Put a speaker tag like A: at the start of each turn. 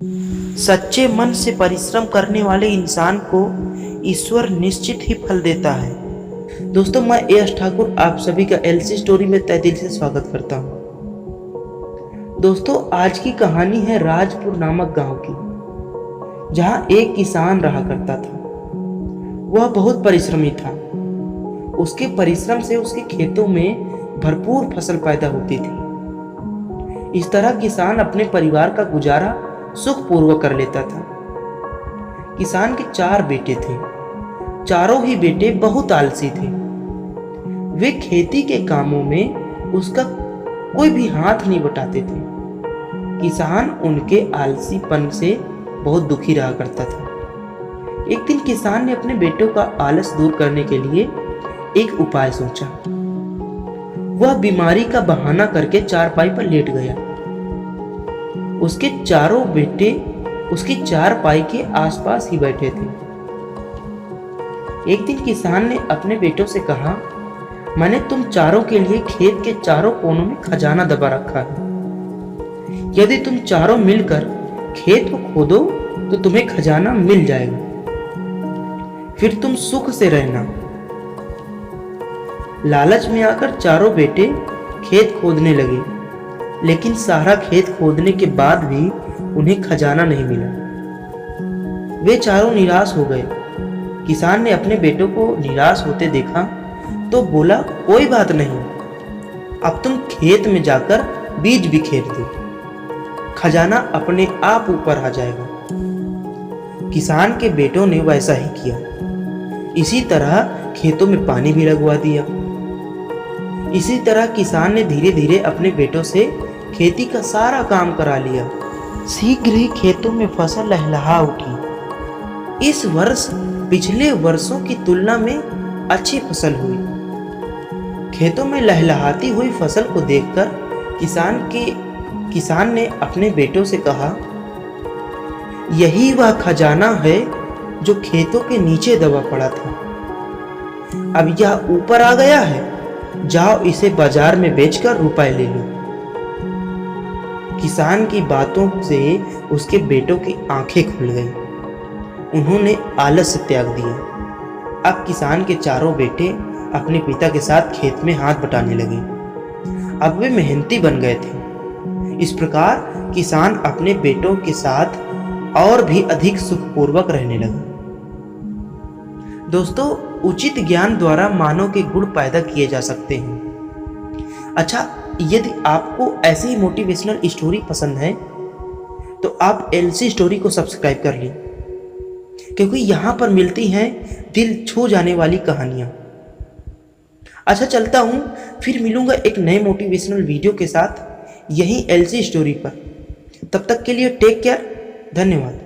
A: सच्चे मन से परिश्रम करने वाले इंसान को ईश्वर निश्चित ही फल देता है। दोस्तों, मैं यश ठाकुर आप सभी का एलसी स्टोरी में तहे दिल से स्वागत करता हूं। दोस्तों, आज की कहानी है राजपुर नामक गांव की, जहां एक किसान रहा करता था। वह बहुत परिश्रमी था। उसके परिश्रम से उसके खेतों में भरपूर फसल पैदा होती थी। इस तरह किसान अपने परिवार का गुजारा सुखपूर्वक कर लेता था। किसान के 4 बेटे थे। चारों ही बेटे बहुत आलसी थे। वे खेती के कामों में उसका कोई भी हाथ नहीं बटाते थे। किसान उनके आलसीपन से बहुत दुखी रहा करता था। एक दिन किसान ने अपने बेटों का आलस दूर करने के लिए एक उपाय सोचा। वह बीमारी का बहाना करके चारपाई पर लेट गया। उसके चारों बेटे उसकी चारपाई के आसपास ही बैठे थे। एक दिन किसान ने अपने बेटों से कहा, मैंने तुम चारों के लिए खेत के चारों कोनों में खजाना दबा रखा है। यदि तुम चारों मिलकर खेत को खोदो तो तुम्हें खजाना मिल जाएगा। फिर तुम सुख से रहना। लालच में आकर चारों बेटे खेत खोदने लगे, लेकिन सारा खेत खोदने के बाद भी उन्हें खजाना नहीं मिला। वे चारों निराश हो गए। किसान ने अपने बेटों को निराश होते देखा तो बोला, कोई बात नहीं, अब तुम खेत में जाकर बीज बिखेर दो, खजाना अपने आप ऊपर आ जाएगा। किसान के बेटों ने वैसा ही किया। इसी तरह खेतों में पानी भी लगवा दिया। इसी तरह किसान ने धीरे धीरे अपने बेटों से खेती का सारा काम करा लिया। शीघ्र ही खेतों में फसल लहलहा उठी। इस वर्ष पिछले वर्षों की तुलना में अच्छी फसल हुई। खेतों में लहलहाती हुई फसल को देखकर किसान ने अपने बेटों से कहा, यही वह खजाना है जो खेतों के नीचे दबा पड़ा था। अब यह ऊपर आ गया है, जाओ इसे बाजार में बेचकर रुपए ले लो। किसान की बातों से उसके बेटों की आंखें खुल गईं। उन्होंने आलस त्याग दिया। अब किसान के चारों बेटे अपने पिता के साथ खेत में हाथ बटाने लगे। अब वे मेहनती बन गए थे। इस प्रकार किसान अपने बेटों के साथ और भी अधिक सुखपूर्वक रहने लगा। दोस्तों, उचित ज्ञान द्वारा मानव के गुण पैदा किए जा सकते हैं। अच्छा, यदि आपको ऐसी ही मोटिवेशनल स्टोरी पसंद है तो आप एलसी स्टोरी को सब्सक्राइब कर लें, क्योंकि यहाँ पर मिलती हैं दिल छू जाने वाली कहानियाँ। अच्छा, चलता हूँ, फिर मिलूंगा एक नए मोटिवेशनल वीडियो के साथ यही एलसी स्टोरी पर। तब तक के लिए टेक केयर। धन्यवाद।